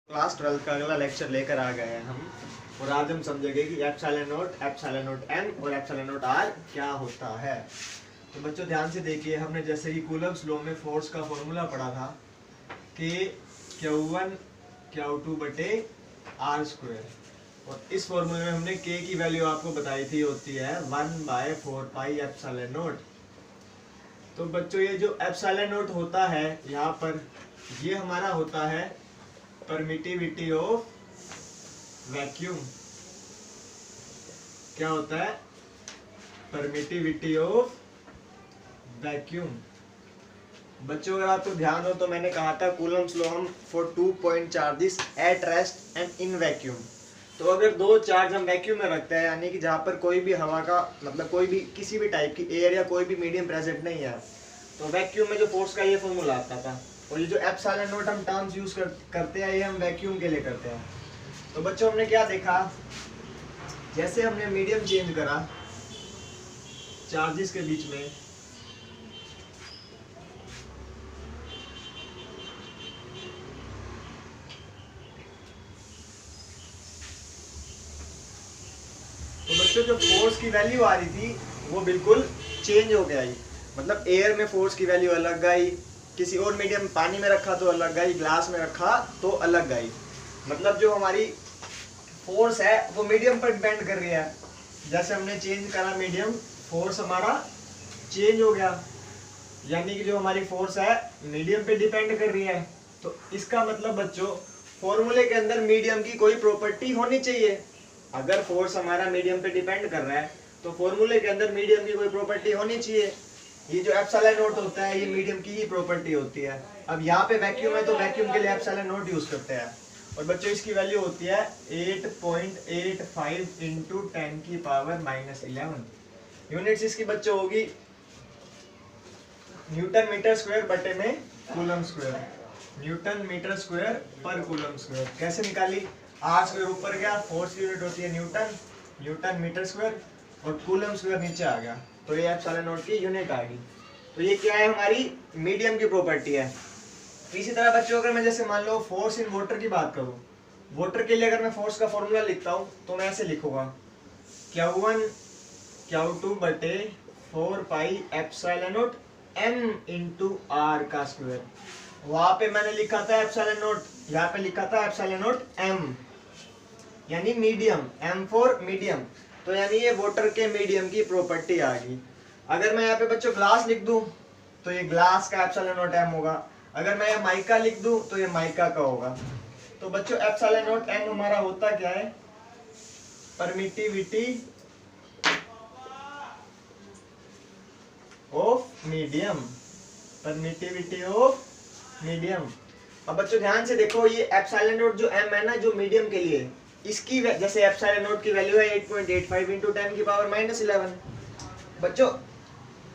Class 12 का अगला lecture लेकर आ गए हैं हम। और आज हम समझेंगे कि एप्सिलॉन नोट एम और एप्सिलॉन नोट आर क्या होता है। तो बच्चों ध्यान से देखिए, हमने जैसे कि कूलम्ब्स लॉ में फोर्स का फॉर्मूला पढ़ा था कि Q1 Q2 बटे आर स्क्वायर, और इस फॉर्मूले में हमने K की वैल्यू आपको बताई थी होती है 1/4 पाई एप्सिलॉन नोट। तो बच्चों ये जो एप्सिलॉन नोट होता है यहाँ पर, ये हमारा होता है परमिटिविटी ऑफ वैक्यूम। क्या होता है? Permittivity of vacuum. बच्चों अगर आपको ध्यान हो तो मैंने कहा था कूलम्ब्स लॉ हम for 2 point charges at rest and in vacuum. तो अगर दो चार्ज हम वैक्यूम में रखते हैं, यानी कि जहाँ पर कोई भी हवा का मतलब कोई भी किसी भी टाइप की एयर या कोई भी मीडियम प्रेजेंट नहीं है, तो वैक्यूम में जो फोर्स का ये फॉर्मूला आता था। और ये जो एप्सिलॉन नोट हम टर्म्स यूज करते हैं, ये हम वैक्यूम के लिए करते हैं। तो बच्चों हमने क्या देखा, जैसे हमने मीडियम चेंज करा चार्जेस के बीच में, तो बच्चों जो फोर्स की वैल्यू आ रही थी वो बिल्कुल चेंज हो गया। मतलब एयर में फोर्स की वैल्यू अलग आई, किसी और मीडियम पानी में रखा तो अलग आई, ग्लास में रखा तो अलग आई। मतलब जो हमारी फोर्स है वो मीडियम पर डिपेंड कर रही है। जैसे हमने चेंज करा मीडियम, फोर्स हमारा चेंज हो गया, यानी कि जो हमारी फोर्स है मीडियम पे डिपेंड कर रही है। तो इसका मतलब बच्चों फॉर्मूले के अंदर मीडियम की कोई प्रॉपर्टी होनी चाहिए। अगर फोर्स हमारा मीडियम पे डिपेंड कर रहा है तो फॉर्मूले के अंदर मीडियम की कोई प्रॉपर्टी होनी चाहिए। ये जो एप्सिलॉन नोट होता है ये मीडियम की ही प्रॉपर्टी होती है। अब यहाँ पे वैक्यूम है तो वैक्यूम के लिए एप्सिलॉन नोट यूज करते हैं। और बच्चों इसकी वैल्यू होती है 8.85 इंटू 10 की पावर -11। यूनिट्स इसकी बच्चों होगी न्यूटन मीटर स्क्वायर बटे में coulomb square. Newton metre square पर कूलम स्क्वायर कैसे निकाली? आर स्क्वायर ऊपर गया, फोर्स की यूनिट होती है न्यूटन, न्यूटन मीटर स्क्वायर, और कूलम स्क्वायर नीचे आ गया, तो ये एप्सिलॉन नोट की यूनिट आ गई। तो ये क्या है? हमारी मीडियम की प्रॉपर्टी है। इसी तरह बच्चों अगर मैं जैसे मान लो फोर्स इन वाटर की बात करूं, वाटर के लिए अगर मैं फोर्स का फॉर्मूला लिखता हूं तो मैं ऐसे लिखूंगा Q1 Q2 बटे 4 pi epsilon naught m into r का स्क्वायर। वहां पे मैंने लिखा था एप्सिलॉन नोट, यहाँ पे लिखा था एप्सिलॉन नोट m, यानी मीडियम, m फॉर मीडियम। तो यानी ये वाटर के मीडियम की प्रॉपर्टी आ गई। अगर मैं यहाँ पे बच्चों ग्लास लिख दूं तो ये ग्लास का एप्सिलॉन नोट m होगा। अगर मैं यहाँ माइका लिख दूं तो ये माइका का होगा। तो बच्चों एप्सिलॉन नोट m हमारा होता क्या है? Permittivity of medium, permittivity of medium. अब बच्चों ध्यान से देखो, ये एप्सिलॉन नोट जो m है ना, जो मीडियम के लिए, इसकी जैसे एप्सिलॉन नोट की वैल्यू है 8.85 इंटू 10 की पावर -11। बच्चों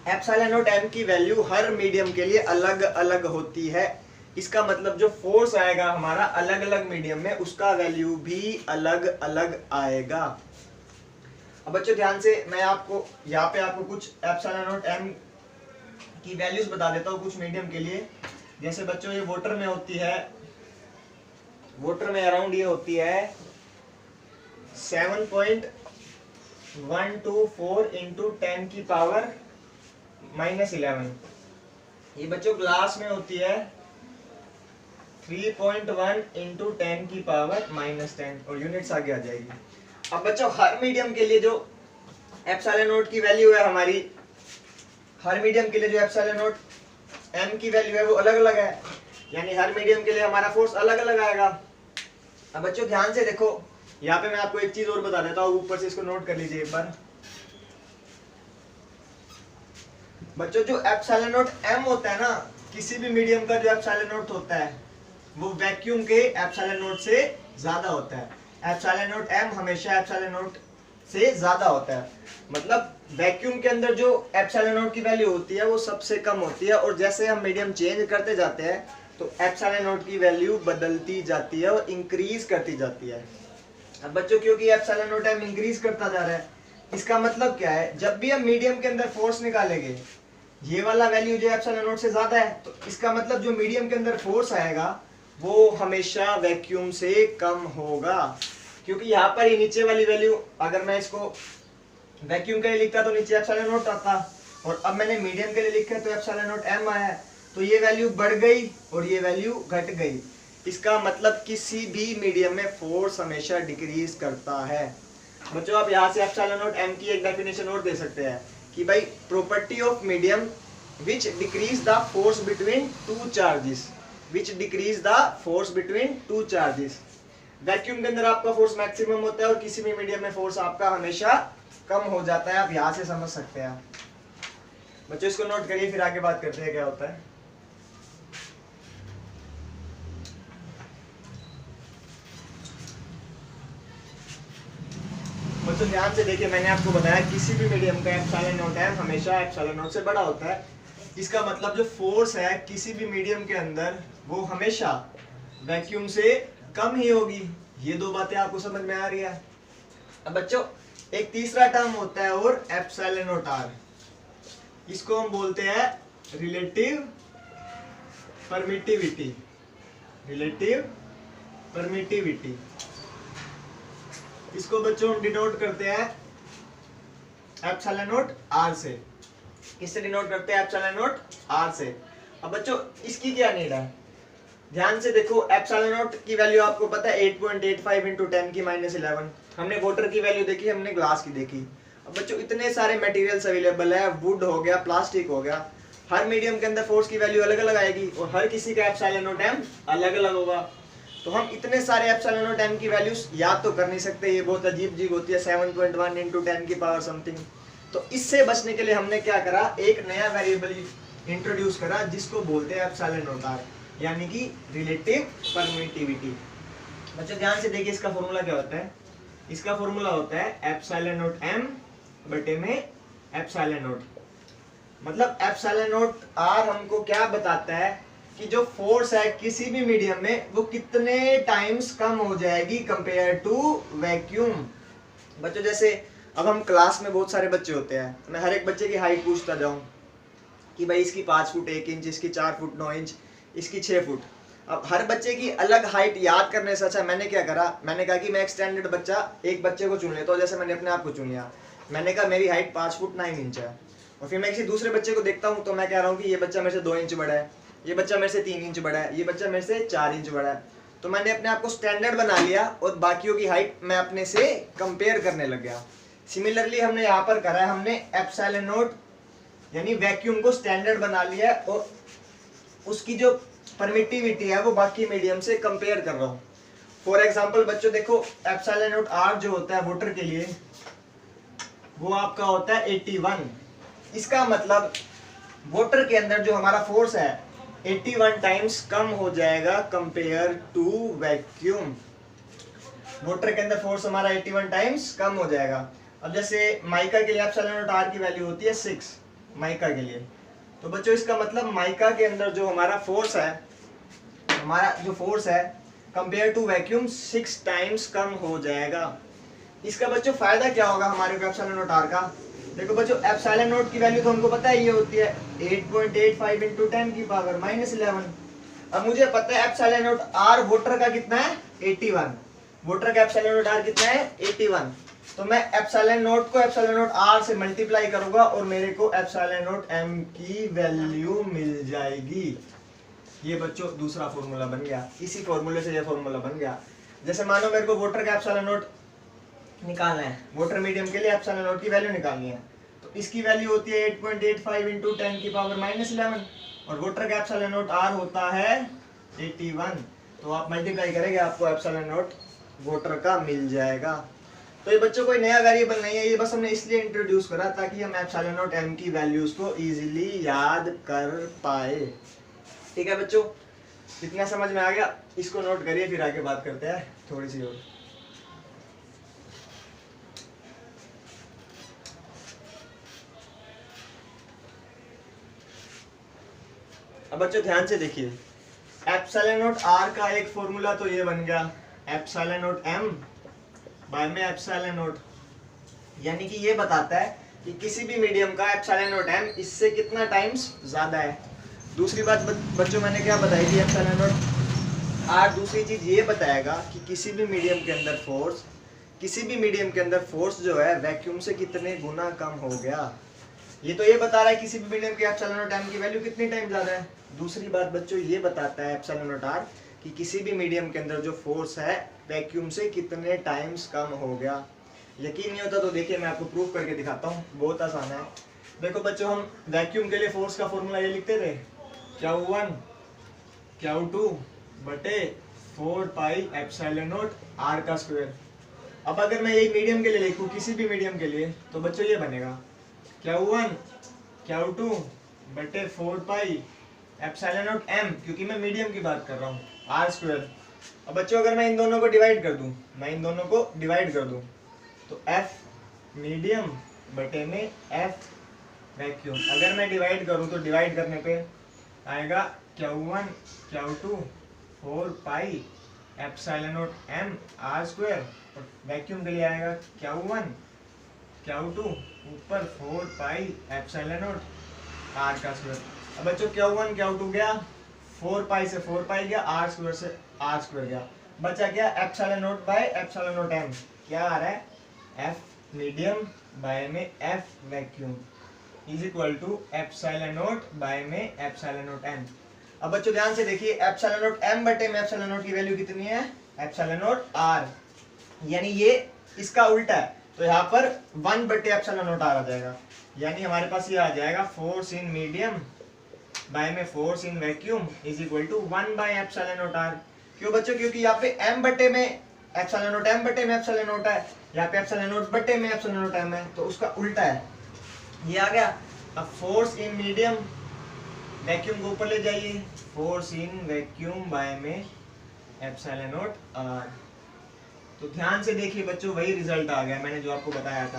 एप्सिलॉन नोट m की वैल्यू हर मीडियम के लिए अलग अलग होती है। इसका मतलब जो फोर्स आएगा हमारा अलग अलग मीडियम में, उसका वैल्यू भी अलग अलग आएगा। अब बच्चों ध्यान से मैं आपको यहाँ पे आपको कुछ एप्सिलॉन नोट m की वैल्यूज बता देता हूँ कुछ मीडियम के लिए। जैसे बच्चों ये वाटर में होती है, वाटर में अराउंड ये होती है 7.124 इंटू 10 की पावर -11। ये बच्चों ग्लास में होती है 3.1 इंटू 10 की पावर -10, और यूनिट्स आगे आ जाएगी। अब बच्चों हर मीडियम के लिए जो एप्सिलॉन नोट की वैल्यू है हमारी, हर मीडियम के लिए जो एप्सिलॉन नोट m की वैल्यू है वो अलग अलग है, यानी हर मीडियम के लिए हमारा फोर्स अलग अलग आएगा। अब बच्चों ध्यान से देखो, यहाँ पे मैं आपको एक चीज और बता देता हूँ, ऊपर से इसको नोट कर लीजिए एक बार। बच्चों जो एप्सिलॉन नोट m होता है ना, किसी भी मीडियम का जो एप्सिलॉन नोट होता है वो वैक्यूम के एप्सिलॉन नोट से ज्यादा होता है। एप्सिलॉन नोट m हमेशा एप्सिलॉन नोट से ज्यादा होता है। मतलब वैक्यूम के अंदर जो एप्सिलॉन नोट की वैल्यू होती है वो सबसे कम होती है, और जैसे हम मीडियम चेंज करते जाते हैं तो एप्सिलॉन नोट की वैल्यू बदलती जाती है और इंक्रीज करती जाती है। अब बच्चों क्योंकि एप्सिलॉन नोट m इंक्रीज करता जा रहा है, इसका मतलब क्या है? जब भी हम मीडियम के अंदर फोर्स निकालेंगे, ये वाला वैल्यू जो एप्सिलॉन नोट से ज्यादा है, तो इसका मतलब जो मीडियम के अंदर फोर्स आएगा वो हमेशा वैक्यूम से कम होगा, क्योंकि यहाँ पर ये नीचे वाली वैल्यू अगर मैं इसको वैक्यूम के लिए लिखता तो नीचे एप्सिलॉन नॉट आता, और अब मैंने मीडियम के लिए लिखा तो एप्सिलॉन नॉट m आया, तो ये वैल्यू बढ़ गई और ये वैल्यू घट गई। इसका मतलब किसी भी मीडियम में फोर्स हमेशा डिक्रीज करता है। बच्चों आप यहाँ से एप्सिलॉन नॉट m की एक डेफिनेशन और दे सकते हैं कि भाई property of medium which decrease the force between two charges, which decrease the force between two charges. Vacuum के अंदर आपका फोर्स मैक्सिमम होता है और किसी भी मीडियम में फोर्स आपका हमेशा कम हो जाता है। आप यहाँ से समझ सकते हैं। बच्चों इसको नोट करिए, फिर आगे बात करते हैं क्या होता है। बच्चों ध्यान से देखिए, मैंने आपको बताया किसी भी मीडियम का एप्सिलॉन नॉट m हमेशा एप्सिलॉन नॉट से बड़ा होता है। इसका मतलब जो फोर्स है किसी भी मीडियम के अंदर वो हमेशा वैक्यूम से कम ही होगी। ये दो बातें आपको समझ में आ रही है। अब बच्चों एक तीसरा टर्म होता है और एप्सिलॉन नॉट r, इसको हम बोलते हैं रिलेटिव परमिटिविटी। रिलेटिव परमिटिविटी, इसको बच्चों हम डिनोट करते हैं एप्सिलॉन नॉट r से। किससे डिनोट करते हैं? एप्सिलॉन नॉट r से। अब बच्चों इसकी क्या नीड है, ध्यान से देखो। एप्सिलॉन नॉट की वैल्यू आपको पता है 8.85 इंटू 10 की -11। हमने वाटर की वैल्यू देखी, हमने ग्लास की देखी। अब बच्चों इतने सारे मटेरियल्स अवेलेबल है, वुड हो गया, प्लास्टिक हो गया, हर मीडियम के अंदर फोर्स की वैल्यू अलग अलग आएगी और हर किसी का एप्सिलॉन नॉट m अलग अलग होगा। तो हम इतने सारे एप्सिलॉन नॉट m की वैल्यूज याद तो कर नहीं सकते, ये बहुत अजीब जीब होती है, 7.1 इंटू 10 की पावर समथिंग। तो इससे बचने के लिए हमने क्या करा, एक नया वेरिएबल इंट्रोड्यूस करा जिसको बोलते हैं एप्सिलॉन नॉट r, यानी कि रिलेटिव परमिटिविटी। बच्चों ध्यान से देखिए, इसका फॉर्मूला क्या होता है। इसका फॉर्मूला होता है एप्सिलॉन नॉट m बटे में एप्सिलॉन नॉट। मतलब एप्सिलॉन नॉट r हमको क्या बताता है कि जो फोर्स है किसी भी मीडियम में वो कितने टाइम्स कम हो जाएगी कंपेयर टू वैक्यूम। बच्चों जैसे अब हम क्लास में बहुत सारे बच्चे होते हैं, मैं हर एक बच्चे की हाइट पूछता जाऊं कि भाई इसकी 5 फुट 1 इंच, इसकी 4 फुट 9 इंच, इसकी 6 फुट। अब हर बच्चे की अलग हाइट याद करने से अच्छा मैंने क्या करा, मैंने कहा कि मैं एक स्टैंडर्ड बच्चा एक बच्चे को चुन लेता हूँ। जैसे मैंने अपने आप को चुन लिया, मैंने कहा मेरी हाइट 5 फुट 9 इंच है, और फिर मैं किसी दूसरे बच्चे को देखता हूँ तो मैं कह रहा हूँ कि ये बच्चा मेरे से 2 इंच बड़ा है, ये बच्चा मेरे से 3 इंच बड़ा है, ये बच्चा मेरे से 4 इंच बड़ा है। तो मैंने अपने आप को स्टैंडर्ड बना लिया और बाकियों की हाइट मैं अपने से कंपेयर करने लग गया। सिमिलरली हमने यहाँ पर करा है, हमने एप्सिलॉन नॉट यानी वैक्यूम को स्टैंडर्ड बना लिया और उसकी जो परमिटिविटी है वो बाकी मीडियम से कंपेयर कर रहा हूँ। फॉर एग्जांपल बच्चों देखो, एप्सिलॉन नॉट r जो होता है वाटर के लिए वो आपका होता है 81। इसका मतलब वाटर के अंदर जो हमारा फोर्स है 81 टाइम्स कम हो जाएगा कंपेयर टू वैक्यूम। वाटर के अंदर फोर्स हमारा 81 टाइम्स कम हो जाएगा। अब जैसे माइका के लिए एप्सिलॉन नॉट r की वैल्यू होती है 6 माइका के लिए। तो बच्चों इसका मतलब माइका के अंदर जो हमारा फोर्स है, हमारा जो फोर्स है कंपेयर टू वैक्यूम 6 टाइम्स कम हो जाएगा। इसका बच्चों फायदा क्या होगा हमारे को एप्सिलॉन नॉट r का। देखो बच्चों एप्सिलॉन नॉट की वैल्यू तो हमको पता है ये होती है 8.85 इंटू 10 की पावर -11। अब मुझे पता है एप्सिलॉन नॉट r वाटर का कितना है 81, वाटर का एप्सिलॉन नॉट r कितना है 81। तो मैं एप्सिलॉन नॉट को एप्सिलॉन नॉट r से मल्टीप्लाई करूंगा और मेरे को एप्सिलॉन नॉट m की वैल्यू मिल जाएगी। ये बच्चों दूसरा फॉर्मूला बन गया, इसी फॉर्मूले से ये फॉर्मूला बन गया। जैसे मानो मेरे को वाटर का एप्सिलॉन नॉट निकालना है, वाटर मीडियम के लिए एप्सिलॉन नॉट की वैल्यू निकालनी है, तो इसकी वैल्यू होती है 8.85 इंटू 10 की पावर -11 और वाटर का एप्सिलॉन नॉट r होता है 81। तो आप मल्टीप्लाई करेंगे आपको एप्सिलॉन नॉट वाटर का मिल जाएगा। तो ये बच्चों कोई नया वेरिएबल नहीं है, ये बस हमने इसलिए इंट्रोड्यूस करा ताकि हम एप्सिलॉन नॉट m की वैल्यूज को इजीली याद कर पाए। ठीक है बच्चों, इतना समझ में आ गया, इसको नोट करिए, फिर आगे बात करते हैं थोड़ी सी और। अब बच्चों ध्यान से देखिए, एप्सिलॉन नॉट r का एक फॉर्मूला तो ये बन गया एप्सिलॉन नॉट m बाय में एप्सिलॉन नॉट, यानी कि ये बताता है कि किसी भी मीडियम का एप्सिलॉन नॉट m इससे कितना टाइम्स ज्यादा है। दूसरी बात बच्चों मैंने क्या बताई थी, एप्सिलॉन नॉट आज दूसरी चीज ये बताएगा कि किसी भी मीडियम के अंदर फोर्स जो है वैक्यूम से कितने गुना कम हो गया। ये तो ये बता रहा है किसी भी मीडियम के एप्सिलॉन नॉट m की वैल्यू कितनी टाइम ज्यादा है। दूसरी बात बच्चों ये बताता है एप्सिलॉन नॉट r कि किसी भी मीडियम के अंदर जो फोर्स है वैक्यूम से कितने टाइम्स कम हो गया। यकीन नहीं होता तो देखिए मैं आपको प्रूफ करके दिखाता हूँ, बहुत आसान है। देखो बच्चों हम वैक्यूम के लिए फोर्स का फॉर्मूला ये लिखते थे Q1 Q2 बटे 4 पाई एप्सिलॉन नॉट r का स्क्वायर। अब अगर मैं यही मीडियम के लिए लिखूं किसी भी मीडियम के लिए तो बच्चों ये बनेगा Q1 Q2 बटे 4 पाई एप्सिलॉन नॉट m, क्योंकि मैं मीडियम की बात कर रहा हूँ, r स्क्वायर। अब बच्चों अगर मैं इन दोनों को डिवाइड कर दूं तो f मीडियम बटे में f वैक्यूम। अगर मैं डिवाइड करूं तो डिवाइड करने पे आएगा Q1 Q2 4 pi epsilon not m r square, और वैक्यूम के लिए आएगा Q1 Q2 ऊपर 4 पाई एप्सिलॉन नॉट r का स्क्वायर। अब बच्चों Q1 Q2 गया, 4 पाई से 4 पाई गया, r स्क्वायर से r स्क्वायर गया, बचा क्या epsilon naught by epsilon not m। क्या आ रहा है f मीडियम बाय में f vacuum is equal to epsilon naught by में एप्सिलॉन नॉट m। अब बच्चों ध्यान से देखिए एप्सिलॉन नॉट m बटे में एप्सिलॉन नॉट की वैल्यू कितनी है एप्सिलॉन नॉट r, यानी ये इसका उल्टा है तो यहाँ पर 1 बटे एप्सिलॉन नॉट r आ जाएगा। यानी हमारे पास ये आ जाएगा फोर्स इन मीडियम बाय में force in vacuum is equal to 1 by epsilon naught r। क्यों बच्चों? क्योंकि यहाँ पे m बटे में एप्सिलॉन नॉट m बटे में एप्सिलॉन नॉट है, यहाँ पे एप्सिलॉन नॉट बटे में एप्सिलॉन नॉट m है, तो उसका उल्टा है, ये आ गया। अब फोर्स इन मीडियम वैक्यूम को ऊपर ले जाइए, फोर्स इन वैक्यूम बाय में एप्सिलॉन नॉट r। तो ध्यान से देखिए बच्चों वही रिजल्ट आ गया मैंने जो आपको बताया था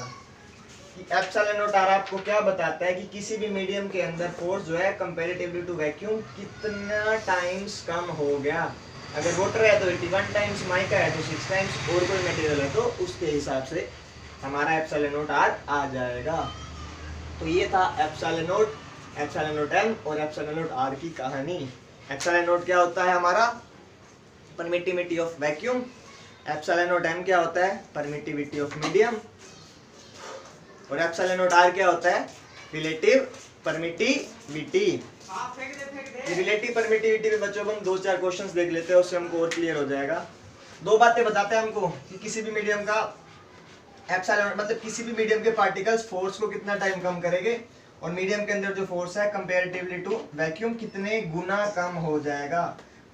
कि एप्सिलॉन नॉट r आपको क्या बताता है कि किसी भी मीडियम के अंदर फोर्स जो है कंपैरेटिवली टू वैक्यूम कितना टाइम्स कम हो गया। अगर वाटर है तो 81 टाइम्स, माइका है तो 6 टाइम्स, और कोई मटेरियल है तो उसके हिसाब से हमारा एप्सिलॉन नॉट r आ जाएगा। तो ये था एप्सिलॉन नॉट m और एप्सिलॉन नॉट r की कहानी। एप्सिलॉन नॉट क्या होता है हमारा permittivity of vacuum, epsilon not m क्या होता है परमिटिविटी ऑफ मीडियम, और एप्सिलॉन नॉट r क्या होता है रिलेटिव परमिटिविटी। रिलेटिव परमिटिविटी में बच्चों हम 2-4 क्वेश्चंस देख लेते हैं, उससे हमको और क्लियर हो जाएगा। दो बातें बताते हैं हमको कि किसी भी मीडियम का एप्सिलॉन मतलब किसी भी मीडियम के पार्टिकल्स फोर्स को कितना टाइम कम करेंगे, और मीडियम के अंदर जो फोर्स है कंपैरेटिवली टू वैक्यूम कितने गुना कम हो जाएगा।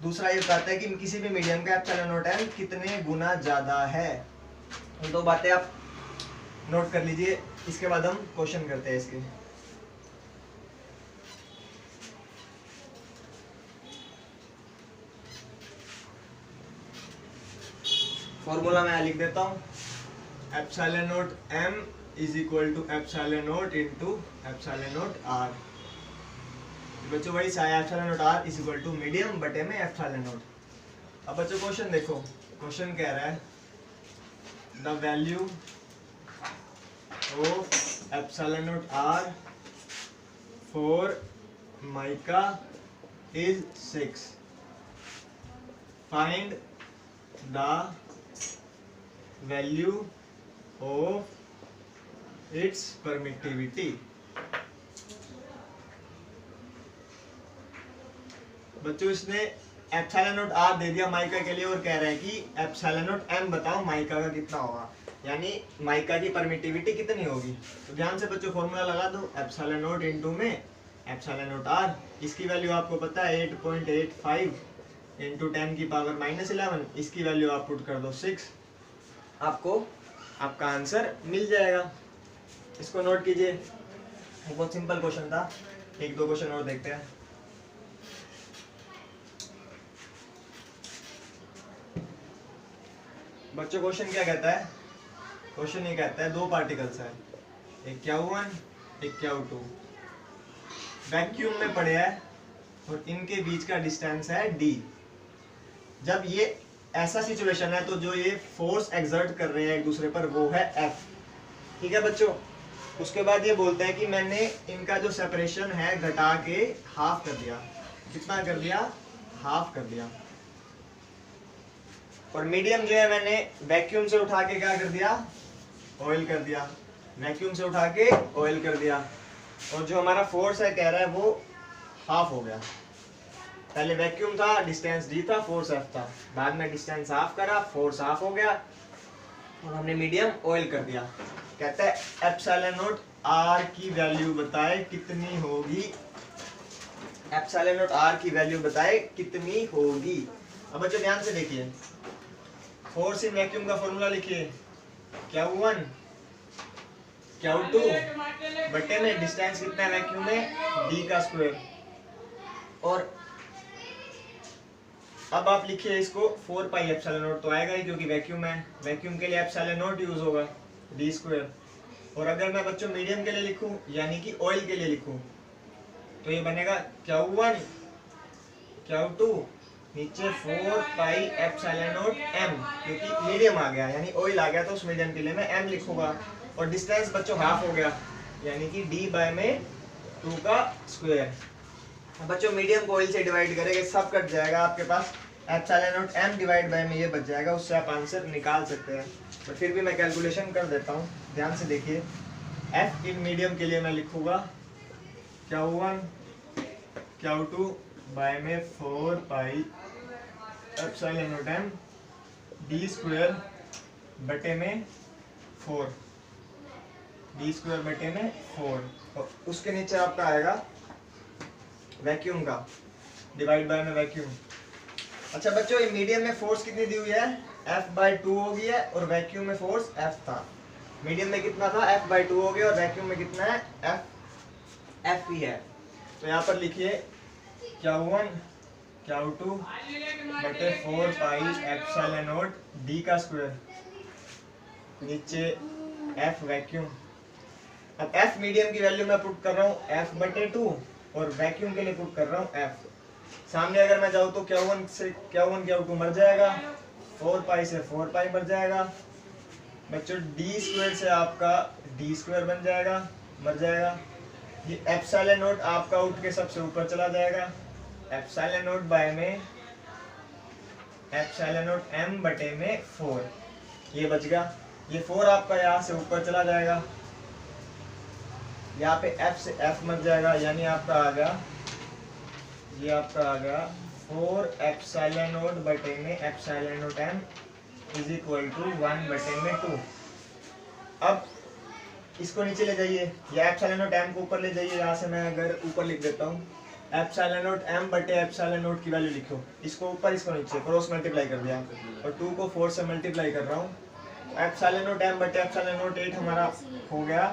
दूसरा ये बताता है कि किसी भी मीडियम का एप्सिलॉन नॉट m कितने गुना ज्यादा है। ये दो बातें आप नोट कर लीजिए, इसके बाद हम क्वेश्चन करते हैं इसके। फॉर्मूला मैं लिख देता हूँ, epsilon not m is equal to epsilon naught into epsilon naught r। बच्चों वही आया epsilon naught r is equal to medium बटे में एप्सिलॉन नॉट। अब बच्चों क्वेश्चन देखो, क्वेश्चन कह रहा है the value of epsilon naught r for mica is 6, find the value of its permittivity. बच्चों इसने एप्सिलॉन नॉट r दे दिया माइका के लिए और कह रहा है कि एप्सिलॉन नॉट m बताओ माइका का कितना होगा, यानी माइका की परमिटिविटी कितनी होगी। तो ध्यान से बच्चों फॉर्मूला लगा दो, एप्सिलॉन नॉट इनटू में एप्सिलॉन नॉट r, इसकी वैल्यू आपको पता है 8.85 इंटू 10 की पावर -11, इसकी वैल्यू आप पुट कर दो 6, आपको आपका आंसर मिल जाएगा। इसको नोट कीजिए, बहुत सिंपल क्वेश्चन था। एक दो क्वेश्चन और देखते हैं। बच्चों क्वेश्चन क्या कहता है, क्वेश्चन ये कहता है दो पार्टिकल्स है, एक Q1 एक Q2, वैक्यूम में पड़े हैं और इनके बीच का डिस्टेंस है d। जब ये ऐसा सिचुएशन है तो जो ये फोर्स एक्सर्ट कर रहे हैं एक दूसरे पर वो है F, ठीक है बच्चों। उसके बाद ये बोलते हैं कि मैंने इनका जो सेपरेशन है घटा के हाफ कर दिया। कितना कर दिया? हाफ कर दिया। और मीडियम जो है मैंने वैक्यूम से उठा के क्या कर दिया, ऑयल कर दिया, वैक्यूम से उठा के ऑयल कर दिया। और जो हमारा फोर्स है कह रहा है वो हाफ हो गया। पहले वैक्यूम था, डिस्टेंस डी था, फोर्स एफ था, बाद में डिस्टेंस हाफ करा, फोर्स हाफ हो गया और हमने मीडियम ऑयल कर दिया। कहता है एप्सिलॉन नॉट आर की वैल्यू बताए कितनी होगी, एप्सिलॉन नॉट आर की वैल्यू बताए कितनी होगी। अब बच्चों ध्यान से देखिए, फोर्स इन वैक्यूम का फॉर्मूला लिखिए, Q1 Q2 बटे में डिस्टेंस कितना है वैक्यूम में, d का स्क्वायर। और अब आप लिखिए इसको 4 पाई एप्सिलॉन नॉट, तो आएगा ही क्योंकि वैक्यूम है, वैक्यूम के लिए एप्सिलॉन नॉट यूज होगा, d स्क्वायर। और अगर मैं बच्चों मीडियम के लिए लिखूं यानी कि ऑयल के लिए लिखूं तो ये बनेगा Q1 Q2 नीचे 4 पाई एप्सिलॉन नॉट m, क्योंकि मीडियम आ गया यानी ऑयल आ गया तो उस मीडियम के लिए मैं m लिखूंगा। और डिस्टेंस बच्चों हाफ हो गया यानी कि d बाय में 2 का स्क्वायर। बच्चों मीडियम को ऑयल से डिवाइड करेंगे सब कट जाएगा, आपके पास epsilon not m divide by में ये बच जाएगा, उससे आप आंसर निकाल सकते हैं। बट फिर भी मैं कैलकुलेशन कर देता हूँ, ध्यान से देखिए। f इन मीडियम के लिए मैं लिखूंगा Q1 Q2 बाय में 4 pi epsilon not m d square बटे में 4, d स्क्वायर बटे में 4, और उसके नीचे आपका आएगा वैक्यूम का डिवाइड बाय में वैक्यूम। अच्छा बच्चों ये मीडियम में फोर्स कितनी दी हुई है, F/2 हो गई है, और वैक्यूम में फोर्स F था। मीडियम में कितना था, F/2 हो गया, और वैक्यूम में कितना है, F ही है। तो यहाँ पर लिखिए Q1 Q2 बटे 4 पाई एप्सिलॉन नॉट d का स्क्वायर नीचे F वैक्यूम। अब F मीडियम की वैल्यू मैं पुट कर रहा हूँ F/2 और वैक्यूम के लिए पुट कर रहा हूँ F। सामने अगर मैं जाऊँ तो Q1 से Q1 Q2 मर जाएगा, 4 पाई से 4 पाई मर जाएगा बच्चों, d स्क्वायर से आपका d स्क्वायर बन जाएगा, मर जाएगा। ये एप्सिलॉन नॉट आपका उठ के सबसे ऊपर चला जाएगा, एप्सिलॉन नॉट बाय में एप्सिलॉन नॉट m बटे में 4, ये बच गया। ये 4 आपका यहाँ से ऊपर चला जाएगा, यहाँ पे f से f मर जाएगा, यानी आपका आ गया, ये आपका आ गया 4 एप्सिलॉन नॉट बटे में epsilon not m is equal to 1 बटे में 2। अब इसको नीचे ले जाइए, या एप्सिलॉन नॉट m को ऊपर ले जाइए, यहाँ से मैं अगर ऊपर लिख देता हूँ एप्सिलॉन नॉट m बटे एप्सिलॉन नॉट की वैल्यू लिखो, इसको ऊपर इसको नीचे क्रॉस मल्टीप्लाई कर दिया और 2 को 4 से मल्टीप्लाई कर रहा हूँ। एप्सिलॉन नॉट m बटे एप्सिलॉन नॉट 8 हमारा हो गया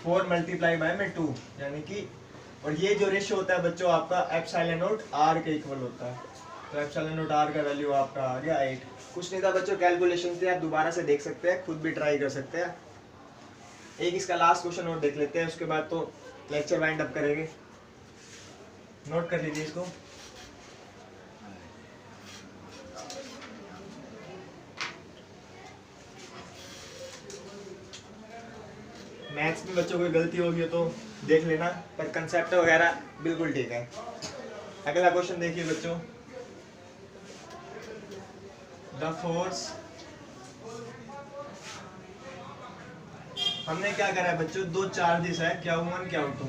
4 मल्टीप्लाई बाय में 2, यानी कि, और ये जो रेशियो होता है बच्चों आपका एप्सिलॉन नॉट r के इक्वल होता है, तो एप्सिलॉन नॉट r का वैल्यू आपका आ गया 8। कुछ नहीं था बच्चों, कैलकुलेशन थे, आप दोबारा से देख सकते हैं, खुद भी ट्राई कर सकते हैं। एक इसका लास्ट क्वेश्चन और देख लेते हैं, उसके बाद तो लेक्चर वाइंड अप करेंगे। नोट कर लीजिए इसको। मैथ्स में बच्चों कोई गलती होगी तो देख लेना, पर कंसेप्ट वगैरह बिल्कुल ठीक है। अगला क्वेश्चन देखिए बच्चों, द फोर्स, हमने क्या करा है बच्चों, दो चार्जेस है Q1 Q2,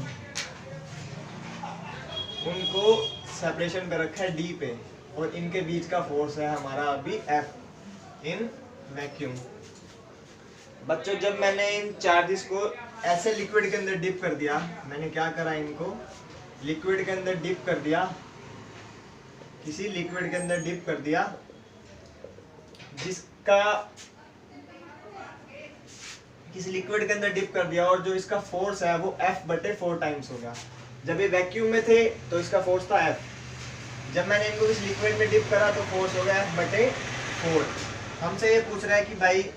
उनको सेपरेशन कर रखा है D पे, और इनके बीच का फोर्स है हमारा अभी F इन वैक्यूम। बच्चों जब मैंने इन चार्जेस को ऐसे लिक्विड के अंदर डिप कर दिया, मैंने क्या करा, इनको लिक्विड के अंदर डिप कर दिया, किसी लिक्विड के अंदर डिप कर दिया जिसका, किसी लिक्विड के अंदर डिप कर दिया, और जो इसका फोर्स है वो F/4 टाइम्स होगा। जब ये वैक्यूम में थे तो इसका फोर्स था F, जब मैंने इनको इस लिक्विड में डिप करा तो फोर्स हो गया F/4। हमसे ये पूछ रहा है कि भाई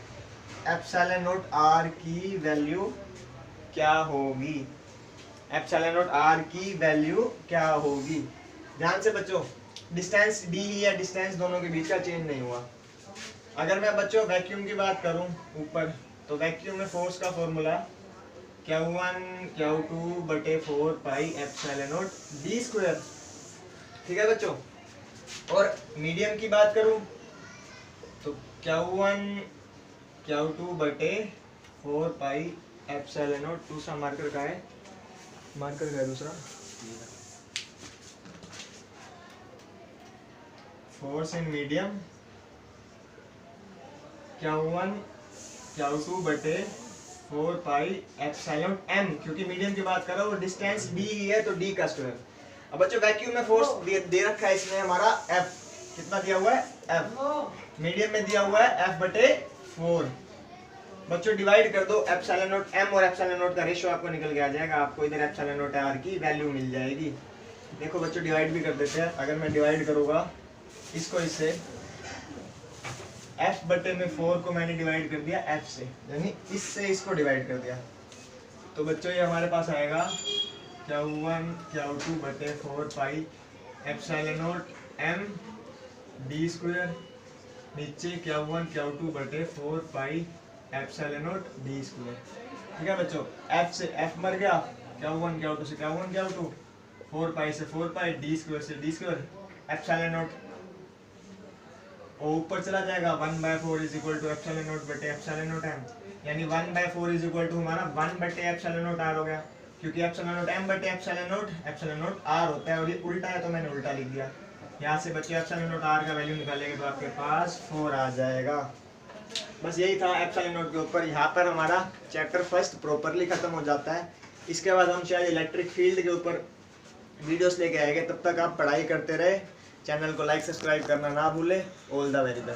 एप्सिलॉन नॉट r की वैल्यू क्या होगी, एप्सिलॉन नॉट r की वैल्यू क्या होगी। ध्यान से बच्चों, डिस्टेंस d या डिस्टेंस दोनों के बीच का चेंज नहीं हुआ। अगर मैं बच्चों वैक्यूम की बात करूं ऊपर, तो वैक्यूम में फोर्स का फॉर्मूला Q1 Q2 बटे 4 pi epsilon not d square, ठीक है बच्चों। और मीडियम की बात करूं तो Q2 बटे 4 पाई एप्सिलॉन नॉट। दूसरा मार्कर का है, मार्कर का है दूसरा, फोर्स इन मीडियम Q2 बटे 4 पाई एप्सिलॉन m, क्योंकि मीडियम की बात कर रहा हूँ, डिस्टेंस d है तो d का स्क्वायर। अब बच्चों वैक्यूम में फोर्स दे रखा है इसमें हमारा F, कितना दिया हुआ है F, मीडियम में दिया हुआ है F बटे 4। बच्चों डिवाइड कर दो, एप्सिलॉन नॉट m और एप्सिलॉन नॉट का रेशियो आपको निकल के आ जाएगा, आपको इधर एप्सिलॉन नॉट r की वैल्यू मिल जाएगी। देखो बच्चों डिवाइड भी कर देते हैं, अगर मैं डिवाइड करूँगा इसको इससे, F बटे में 4 को मैंने डिवाइड कर दिया F से, यानी इससे इसको डिवाइड कर दिया, तो बच्चों ये हमारे पास आएगा Q2 बटे 4 pi epsilon not m d square, नीचे Q2 बटे 4 pi epsilon not d square. ठीक है बच्चों, F से F मर गया, Q2 से Q2, 4 पाई से 4 पाई, d स्क्वायर से d स्क्वायर, एप्सिलॉन नॉट ऊपर चला जाएगा, 1/4 is equal to epsilon naught बटे एप्सिलॉन नॉट m, यानी 1/4 इज इक्वल टू हमारा 1 बटे एप्सिलॉन नॉट r हो गया, क्योंकि एप्सिलॉन नॉट m बटे एप्सिलॉन नॉट r होता है और ये उल्टा है तो मैंने उल्टा लिख दिया। यहाँ से बच्चे एप्सिलॉन नॉट r का वैल्यू निकालेंगे तो आपके पास 4 आ जाएगा। बस यही था एप्सिलॉन नॉट के ऊपर। यहाँ पर हमारा चैप्टर फर्स्ट प्रॉपरली खत्म हो जाता है। इसके बाद हम शायद इलेक्ट्रिक फील्ड के ऊपर वीडियोस लेके आएंगे, तब तक आप पढ़ाई करते रहे। चैनल को लाइक सब्सक्राइब करना ना भूले। All the very best.